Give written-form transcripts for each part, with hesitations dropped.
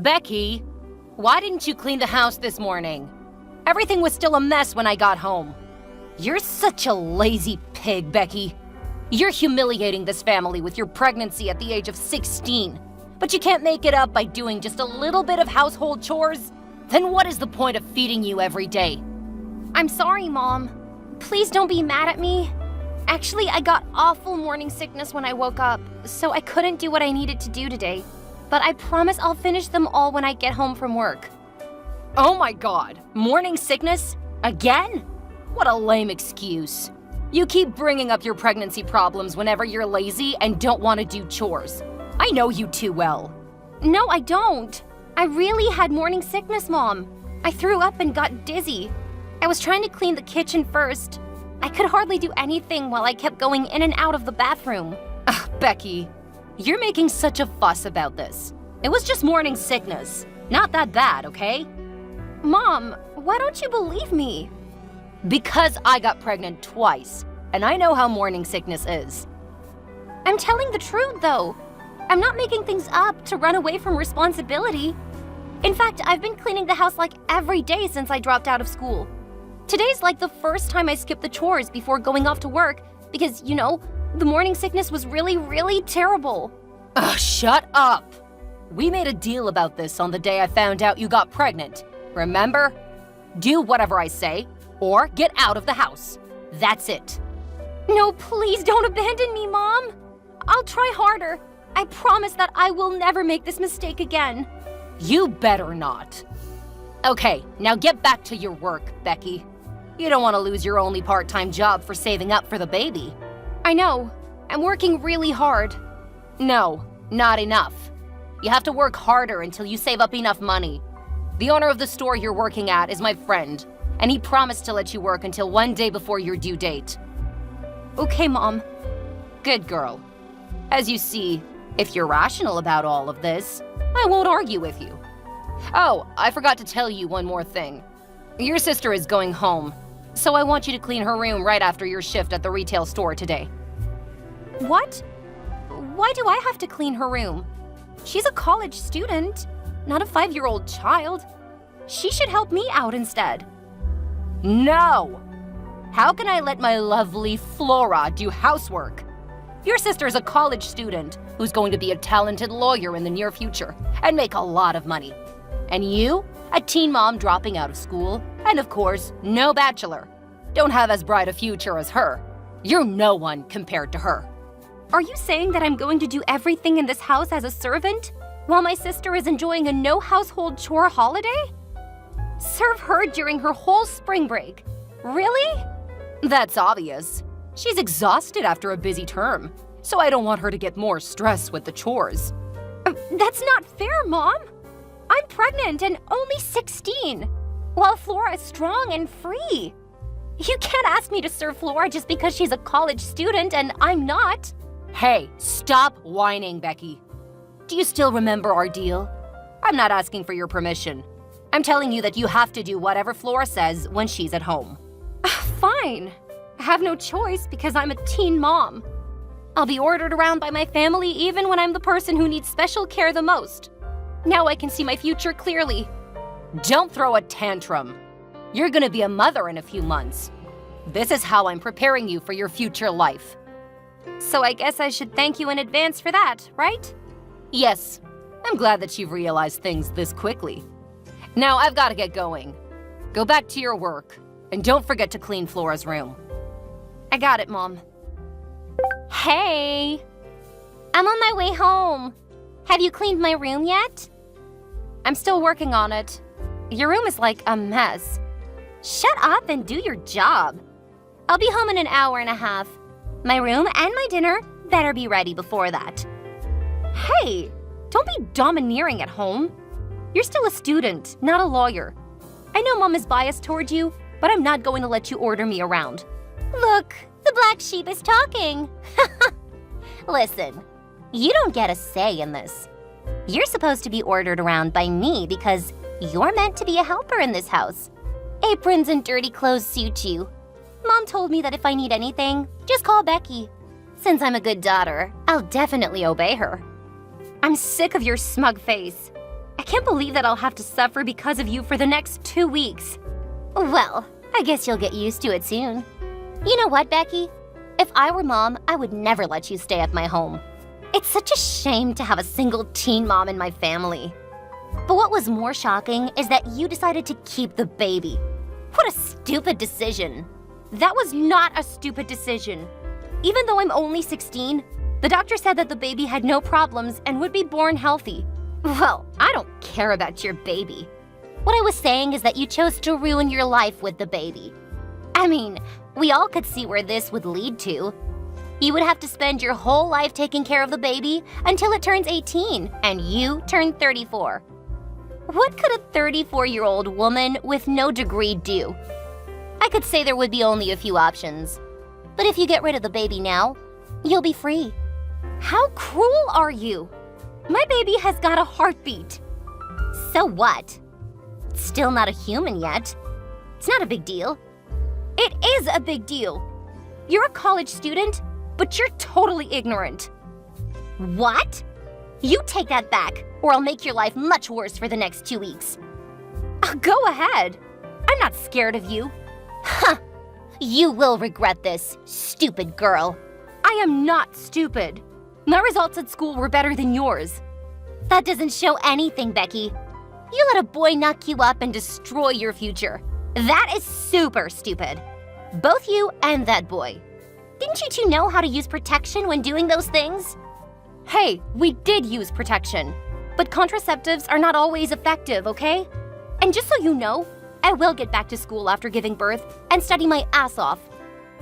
Becky, why didn't you clean the house this morning? Everything was still a mess when I got home. You're such a lazy pig, Becky. You're humiliating this family with your pregnancy at the age of 16. But you can't make it up by doing just a little bit of household chores? Then what is the point of feeding you every day? I'm sorry, Mom. Please don't be mad at me. Actually, I got awful morning sickness when I woke up, so I couldn't do what I needed to do today. But I promise I'll finish them all when I get home from work. Oh my God, morning sickness? Again? What a lame excuse. You keep bringing up your pregnancy problems whenever you're lazy and don't want to do chores. I know you too well. No, I don't. I really had morning sickness, Mom. I threw up and got dizzy. I was trying to clean the kitchen first. I could hardly do anything while I kept going in and out of the bathroom. Ugh, Becky, you're making such a fuss about this. It was just morning sickness. Not that bad, okay? Mom, why don't you believe me? Because I got pregnant twice, and I know how morning sickness is. I'm telling the truth, though. I'm not making things up to run away from responsibility. In fact, I've been cleaning the house like every day since I dropped out of school. Today's like the first time I skipped the chores before going off to work because, the morning sickness was really, really terrible. Ugh, shut up! We made a deal about this on the day I found out you got pregnant. Remember? Do whatever I say, or get out of the house. That's it. No, please don't abandon me, Mom. I'll try harder. I promise that I will never make this mistake again. You better not. Okay, now get back to your work, Becky. You don't want to lose your only part-time job for saving up for the baby. I know. I'm working really hard. No, not enough. You have to work harder until you save up enough money. The owner of the store you're working at is my friend, and he promised to let you work until one day before your due date. Okay, Mom. Good girl. As you see, if you're rational about all of this, I won't argue with you. Oh, I forgot to tell you one more thing. Your sister is going home, so I want you to clean her room right after your shift at the retail store today. What? Why do I have to clean her room? She's a college student, not a 5-year-old child. She should help me out instead. No! How can I let my lovely Flora do housework? Your sister's a college student who's going to be a talented lawyer in the near future and make a lot of money. And you, a teen mom dropping out of school, and of course, no bachelor. Don't have as bright a future as her. You're no one compared to her. Are you saying that I'm going to do everything in this house as a servant, while my sister is enjoying a no-household chore holiday? Serve her during her whole spring break. Really? That's obvious. She's exhausted after a busy term, so I don't want her to get more stress with the chores. That's not fair, Mom. I'm pregnant and only 16, while Flora is strong and free. You can't ask me to serve Flora just because she's a college student and I'm not. Hey, stop whining, Becky. Do you still remember our deal? I'm not asking for your permission. I'm telling you that you have to do whatever Flora says when she's at home. Fine. I have no choice because I'm a teen mom. I'll be ordered around by my family even when I'm the person who needs special care the most. Now I can see my future clearly. Don't throw a tantrum. You're gonna be a mother in a few months. This is how I'm preparing you for your future life. So I guess I should thank you in advance for that, right? Yes. I'm glad that you've realized things this quickly. Now I've got to get going. Go back to your work, and don't forget to clean Flora's room. I got it, Mom. Hey! I'm on my way home. Have you cleaned my room yet? I'm still working on it. Your room is like a mess. Shut up and do your job. I'll be home in an hour and a half. My room and my dinner better be ready before that. Hey, don't be domineering at home. You're still a student, not a lawyer. I know Mom is biased toward you, but I'm not going to let you order me around. Look, the black sheep is talking. Listen, you don't get a say in this. You're supposed to be ordered around by me because you're meant to be a helper in this house. Aprons and dirty clothes suit you. Mom told me that if I need anything, just call Becky. Since I'm a good daughter, I'll definitely obey her. I'm sick of your smug face. I can't believe that I'll have to suffer because of you for the next 2 weeks. Well, I guess you'll get used to it soon. You know what, Becky? If I were mom, I would never let you stay at my home. It's such a shame to have a single teen mom in my family. But what was more shocking is that you decided to keep the baby. What a stupid decision. That was not a stupid decision. Even though I'm only 16, the doctor said that the baby had no problems and would be born healthy. Well, I don't care about your baby. What I was saying is that you chose to ruin your life with the baby. I mean, we all could see where this would lead to. You would have to spend your whole life taking care of the baby until it turns 18 and you turn 34. What could a 34-year-old woman with no degree do? I could say there would be only a few options. But if you get rid of the baby now, you'll be free. How cruel are you? My baby has got a heartbeat. So what? It's still not a human yet. It's not a big deal. It is a big deal. You're a college student, but you're totally ignorant. What? You take that back, or I'll make your life much worse for the next 2 weeks. Go ahead. I'm not scared of you. Huh. You will regret this, stupid girl. I am not stupid. My results at school were better than yours. That doesn't show anything, Becky. You let a boy knock you up and destroy your future. That is super stupid. Both you and that boy. Didn't you two know how to use protection when doing those things? Hey, we did use protection. But contraceptives are not always effective, okay? And just so you know, I will get back to school after giving birth and study my ass off.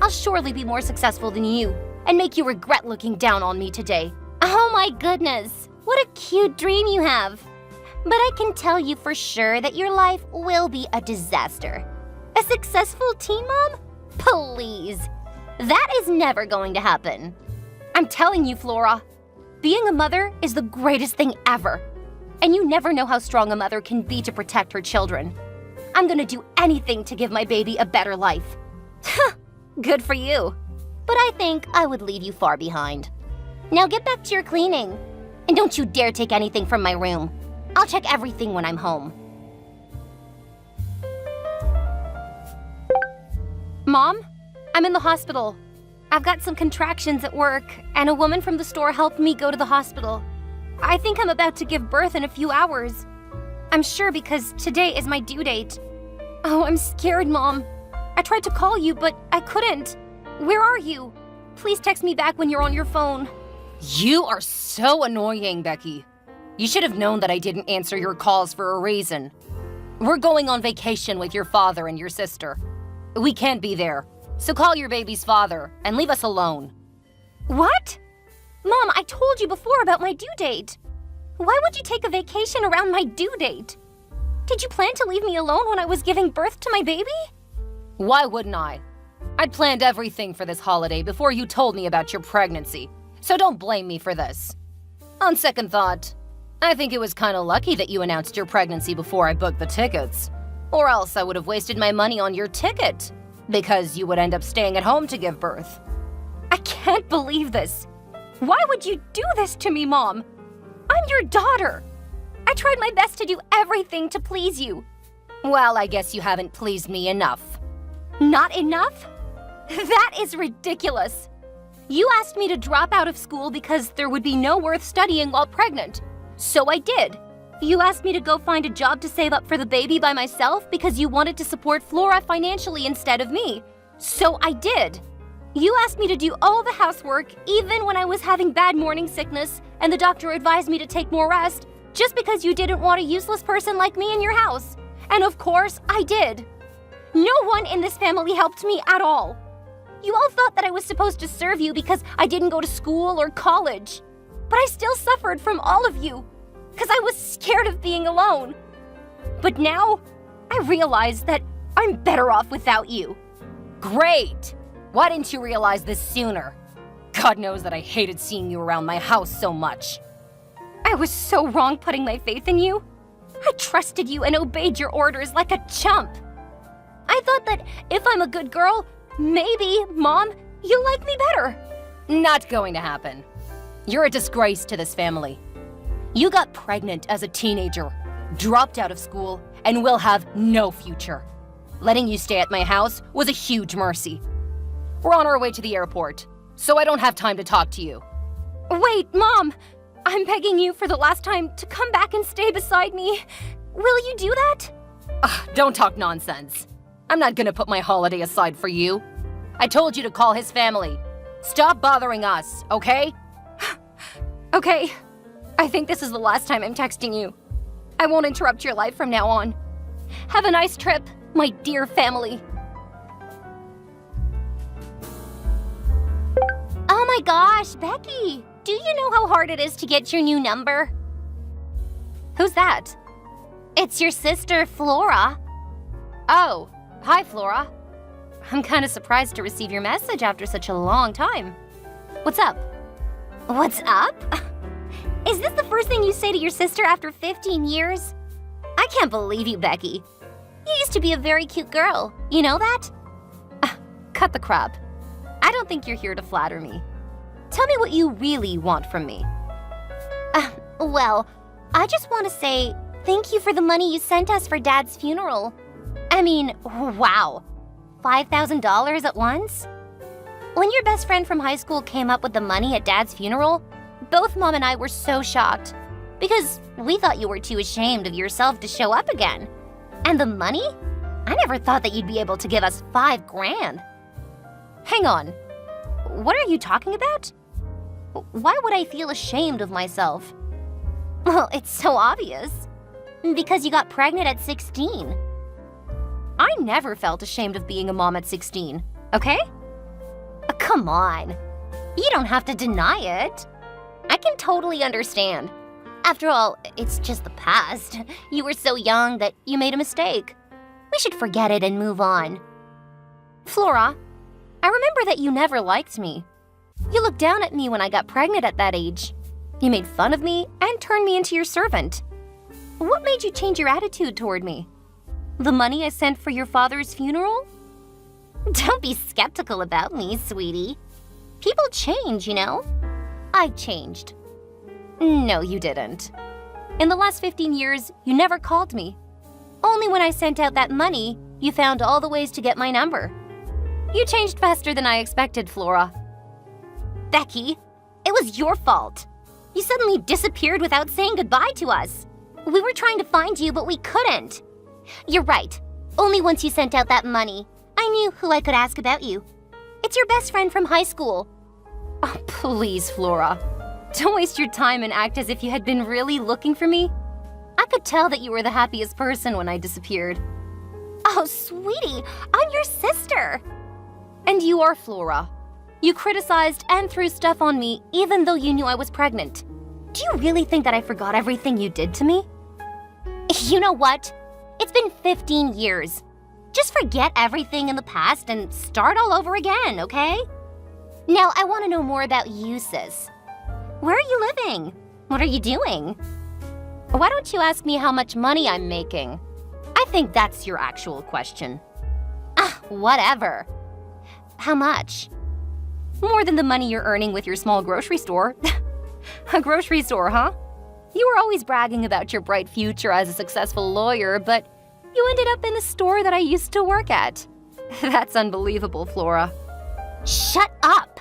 I'll surely be more successful than you and make you regret looking down on me today. Oh my goodness, what a cute dream you have. But I can tell you for sure that your life will be a disaster. A successful teen mom? Please. That is never going to happen. I'm telling you, Flora, being a mother is the greatest thing ever. And you never know how strong a mother can be to protect her children. I'm gonna do anything to give my baby a better life. Good for you. But I think I would leave you far behind. Now get back to your cleaning. And don't you dare take anything from my room. I'll check everything when I'm home. Mom, I'm in the hospital. I've got some contractions at work, and a woman from the store helped me go to the hospital. I think I'm about to give birth in a few hours. I'm sure because today is my due date. Oh, I'm scared, Mom. I tried to call you, but I couldn't. Where are you? Please text me back when you're on your phone. You are so annoying, Becky. You should have known that I didn't answer your calls for a reason. We're going on vacation with your father and your sister. We can't be there, so call your baby's father and leave us alone. What? Mom, I told you before about my due date. Why would you take a vacation around my due date? Did you plan to leave me alone when I was giving birth to my baby? Why wouldn't I? I'd planned everything for this holiday before you told me about your pregnancy, so don't blame me for this. On second thought, I think it was kind of lucky that you announced your pregnancy before I booked the tickets. Or else I would have wasted my money on your ticket, because you would end up staying at home to give birth. I can't believe this. Why would you do this to me, Mom? I'm your daughter. I tried my best to do everything to please you. Well, I guess you haven't pleased me enough. Not enough? That is ridiculous. You asked me to drop out of school because there would be no worth studying while pregnant. So I did. You asked me to go find a job to save up for the baby by myself because you wanted to support Flora financially instead of me. So I did. You asked me to do all the housework even when I was having bad morning sickness and the doctor advised me to take more rest just because you didn't want a useless person like me in your house. And of course, I did. No one in this family helped me at all. You all thought that I was supposed to serve you because I didn't go to school or college. But I still suffered from all of you because I was scared of being alone. But now, I realize that I'm better off without you. Great! Why didn't you realize this sooner? God knows that I hated seeing you around my house so much. I was so wrong putting my faith in you. I trusted you and obeyed your orders like a chump. I thought that if I'm a good girl, maybe, Mom, you'll like me better. Not going to happen. You're a disgrace to this family. You got pregnant as a teenager, dropped out of school, and will have no future. Letting you stay at my house was a huge mercy. We're on our way to the airport, so I don't have time to talk to you. Wait, Mom! I'm begging you for the last time to come back and stay beside me. Will you do that? Don't talk nonsense. I'm not gonna put my holiday aside for you. I told you to call his family. Stop bothering us, okay? Okay. I think this is the last time I'm texting you. I won't interrupt your life from now on. Have a nice trip, my dear family. Oh my gosh, Becky! Do you know how hard it is to get your new number? Who's that? It's your sister, Flora. Oh, hi, Flora. I'm kind of surprised to receive your message after such a long time. What's up? What's up? Is this the first thing you say to your sister after 15 years? I can't believe you, Becky. You used to be a very cute girl. You know that? Cut the crap. I don't think you're here to flatter me. Tell me what you really want from me. Well, I just want to say thank you for the money you sent us for Dad's funeral. I mean, wow. $5,000 at once? When your best friend from high school came up with the money at Dad's funeral, both Mom and I were so shocked because we thought you were too ashamed of yourself to show up again. And the money? I never thought that you'd be able to give us $5,000. Hang on. What are you talking about? Why would I feel ashamed of myself? Well, it's so obvious. Because you got pregnant at 16. I never felt ashamed of being a mom at 16, okay? Come on. You don't have to deny it. I can totally understand. After all, it's just the past. You were so young that you made a mistake. We should forget it and move on. Flora, I remember that you never liked me. You looked down at me when I got pregnant at that age. You made fun of me and turned me into your servant. What made you change your attitude toward me? The money I sent for your father's funeral? Don't be skeptical about me, sweetie. People change, you know. I changed. No, you didn't. In the last 15 years, you never called me. Only when I sent out that money, you found all the ways to get my number. You changed faster than I expected, Flora. Becky, it was your fault. You suddenly disappeared without saying goodbye to us. We were trying to find you, but we couldn't. You're right. Only once you sent out that money, I knew who I could ask about you. It's your best friend from high school. Oh, please, Flora. Don't waste your time and act as if you had been really looking for me. I could tell that you were the happiest person when I disappeared. Oh, sweetie, I'm your sister. And you are Flora. You criticized and threw stuff on me even though you knew I was pregnant. Do you really think that I forgot everything you did to me? You know what? It's been 15 years. Just forget everything in the past and start all over again, okay? Now, I want to know more about you, sis. Where are you living? What are you doing? Why don't you ask me how much money I'm making? I think that's your actual question. Whatever. How much? More than the money you're earning with your small grocery store. A grocery store, huh? You were always bragging about your bright future as a successful lawyer, but you ended up in the store that I used to work at. That's unbelievable, Flora. Shut up!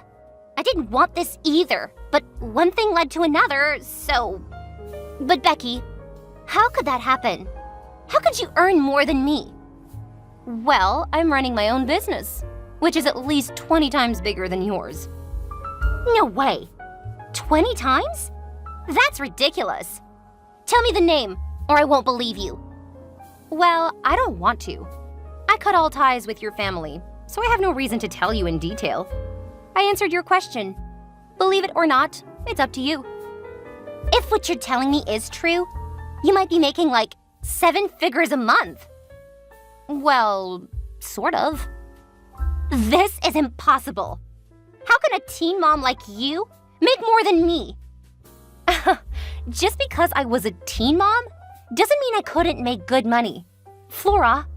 I didn't want this either, but one thing led to another, so... But Becky, how could that happen? How could you earn more than me? Well, I'm running my own business, which is at least 20 times bigger than yours. No way. 20 times? That's ridiculous. Tell me the name, or I won't believe you. Well, I don't want to. I cut all ties with your family, so I have no reason to tell you in detail. I answered your question. Believe it or not, it's up to you. If what you're telling me is true, you might be making like 7 figures a month. Well, sort of. This is impossible. How can a teen mom like you make more than me? Just because I was a teen mom doesn't mean I couldn't make good money. Flora,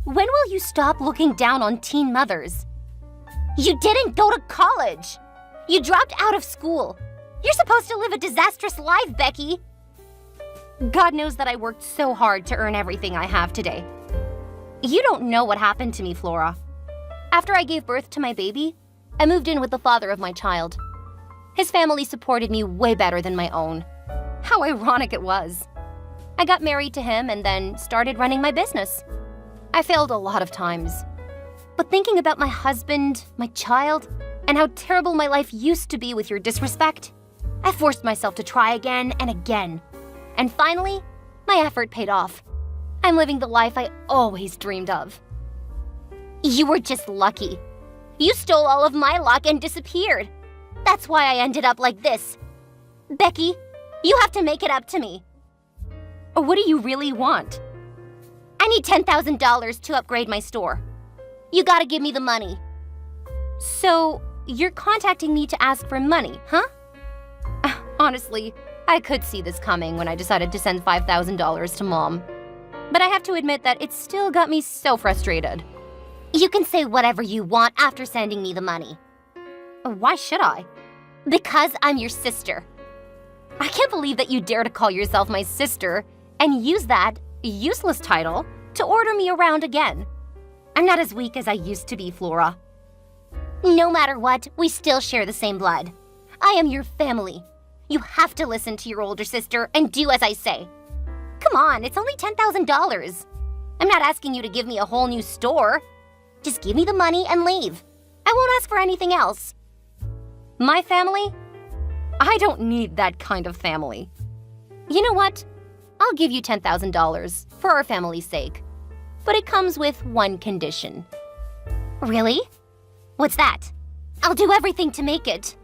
when will you stop looking down on teen mothers? You didn't go to college. You dropped out of school. You're supposed to live a disastrous life, Becky. God knows that I worked so hard to earn everything I have today. You don't know what happened to me, Flora. After I gave birth to my baby, I moved in with the father of my child. His family supported me way better than my own. How ironic it was. I got married to him and then started running my business. I failed a lot of times. But thinking about my husband, my child, and how terrible my life used to be with your disrespect, I forced myself to try again and again. And finally, my effort paid off. I'm living the life I always dreamed of. You were just lucky. You stole all of my luck and disappeared. That's why I ended up like this. Becky, you have to make it up to me. What do you really want? I need $10,000 to upgrade my store. You gotta give me the money. So, you're contacting me to ask for money, huh? Honestly, I could see this coming when I decided to send $5,000 to Mom. But I have to admit that it still got me so frustrated. You can say whatever you want after sending me the money. Why should I? Because I'm your sister. I can't believe that you dare to call yourself my sister and use that useless title to order me around again. I'm not as weak as I used to be, Flora. No matter what, we still share the same blood. I am your family. You have to listen to your older sister and do as I say. Come on, it's only $10,000. I'm not asking you to give me a whole new store. Just give me the money and leave. I won't ask for anything else. My family? I don't need that kind of family. You know what? I'll give you $10,000 for our family's sake. But it comes with one condition. Really? What's that? I'll do everything to make it.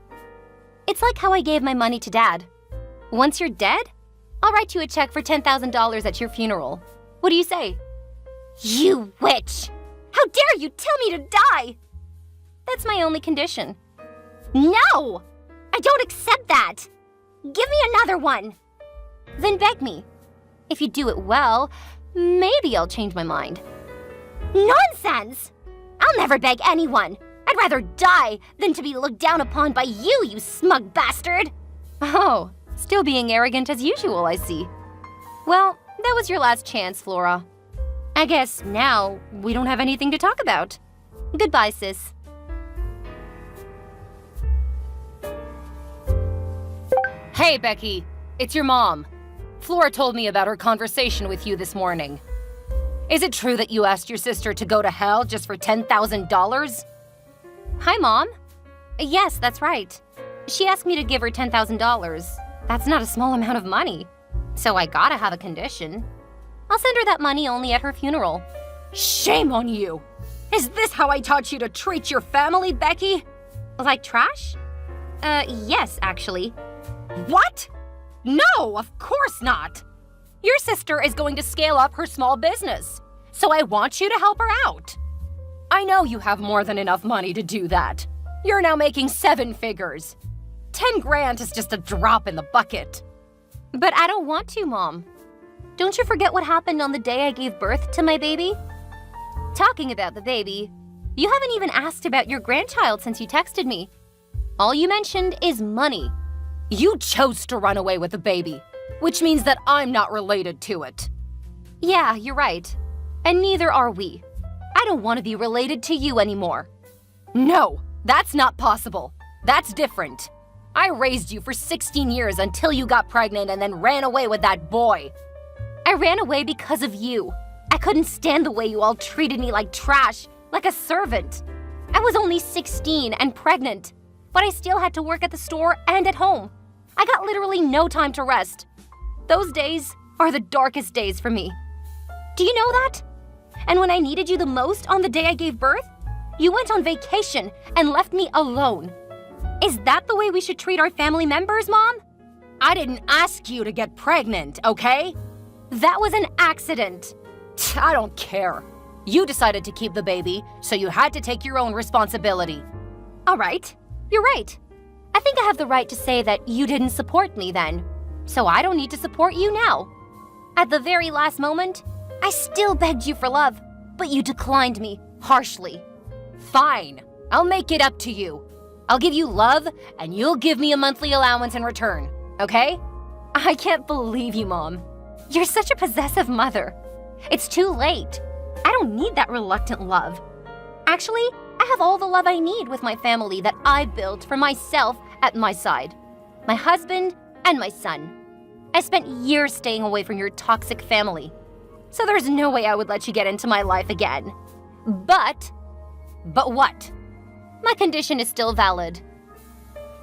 It's like how I gave my money to Dad. Once you're dead, I'll write you a check for $10,000 at your funeral. What do you say? You witch! How dare you tell me to die? That's my only condition. No! I don't accept that! Give me another one! Then beg me. If you do it well, maybe I'll change my mind. Nonsense! I'll never beg anyone. I'd rather die than to be looked down upon by you, you smug bastard! Oh, still being arrogant as usual, I see. Well, that was your last chance, Flora. I guess now we don't have anything to talk about. Goodbye, sis. Hey, Becky. It's your mom. Flora told me about her conversation with you this morning. Is it true that you asked your sister to go to hell just for $10,000? Hi, Mom. Yes, that's right. She asked me to give her $10,000. That's not a small amount of money. So I gotta have a condition. I'll send her that money only at her funeral. Shame on you! Is this how I taught you to treat your family, Becky? Like trash? Yes, actually. What? No, of course not! Your sister is going to scale up her small business, so I want you to help her out. I know you have more than enough money to do that. You're now making 7 figures. 10 grand is just a drop in the bucket. But I don't want to, Mom. Don't you forget what happened on the day I gave birth to my baby? Talking about the baby, you haven't even asked about your grandchild since you texted me. All you mentioned is money. You chose to run away with the baby, which means that I'm not related to it. Yeah, you're right. And neither are we. I don't want to be related to you anymore. No, that's not possible. That's different. I raised you for 16 years until you got pregnant and then ran away with that boy. I ran away because of you. I couldn't stand the way you all treated me like trash, like a servant. I was only 16 and pregnant, but I still had to work at the store and at home. I got literally no time to rest. Those days are the darkest days for me. Do you know that? And when I needed you the most on the day I gave birth, you went on vacation and left me alone. Is that the way we should treat our family members, Mom? I didn't ask you to get pregnant, okay? That was an accident. I don't care. You decided to keep the baby, so you had to take your own responsibility. All right, you're right. I think I have the right to say that you didn't support me then, so I don't need to support you now. At the very last moment, I still begged you for love, but you declined me harshly. Fine, I'll make it up to you. I'll give you love, and you'll give me a monthly allowance in return, okay? I can't believe you, Mom. You're such a possessive mother. It's too late. I don't need that reluctant love. Actually, I have all the love I need with my family that I built for myself at my side. My husband and my son. I spent years staying away from your toxic family. So there's no way I would let you get into my life again. But what? My condition is still valid.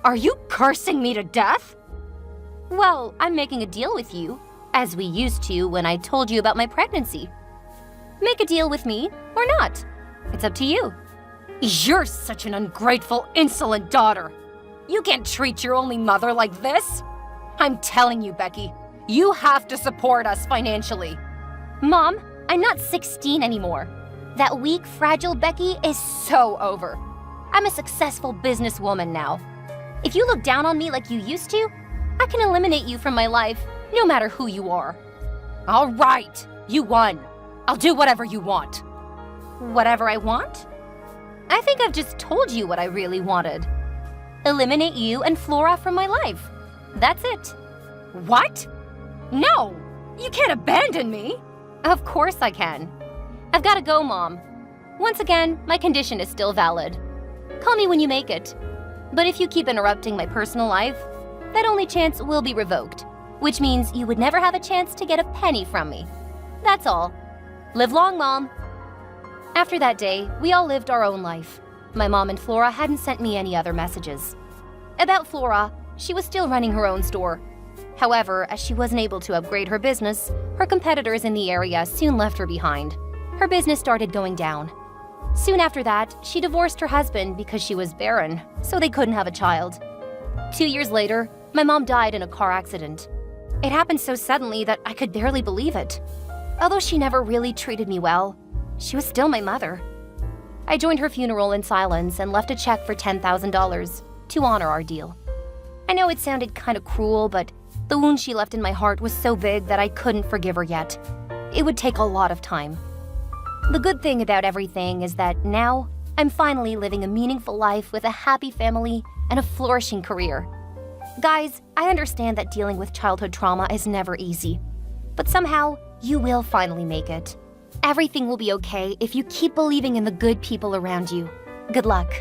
Are you cursing me to death? Well, I'm making a deal with you, as we used to when I told you about my pregnancy. Make a deal with me or not. It's up to you. You're such an ungrateful, insolent daughter. You can't treat your only mother like this. I'm telling you, Becky, you have to support us financially. Mom, I'm not 16 anymore. That weak, fragile Becky is so over. I'm a successful businesswoman now. If you look down on me like you used to, I can eliminate you from my life, no matter who you are. All right, you won. I'll do whatever you want. Whatever I want? I think I've just told you what I really wanted. Eliminate you and Flora from my life. That's it. What? No! You can't abandon me! Of course I can. I've got to go, Mom. Once again, my condition is still valid. Call me when you make it. But if you keep interrupting my personal life, that only chance will be revoked, which means you would never have a chance to get a penny from me. That's all. Live long, Mom. After that day, we all lived our own life. My mom and Flora hadn't sent me any other messages. About Flora, she was still running her own store. However, as she wasn't able to upgrade her business, her competitors in the area soon left her behind. Her business started going down. Soon after that, she divorced her husband because she was barren, so they couldn't have a child. 2 years later, my mom died in a car accident. It happened so suddenly that I could barely believe it. Although she never really treated me well, she was still my mother. I joined her funeral in silence and left a check for $10,000 to honor our deal. I know it sounded kind of cruel, but the wound she left in my heart was so big that I couldn't forgive her yet. It would take a lot of time. The good thing about everything is that now I'm finally living a meaningful life with a happy family and a flourishing career. Guys, I understand that dealing with childhood trauma is never easy, but somehow you will finally make it. Everything will be okay if you keep believing in the good people around you. Good luck.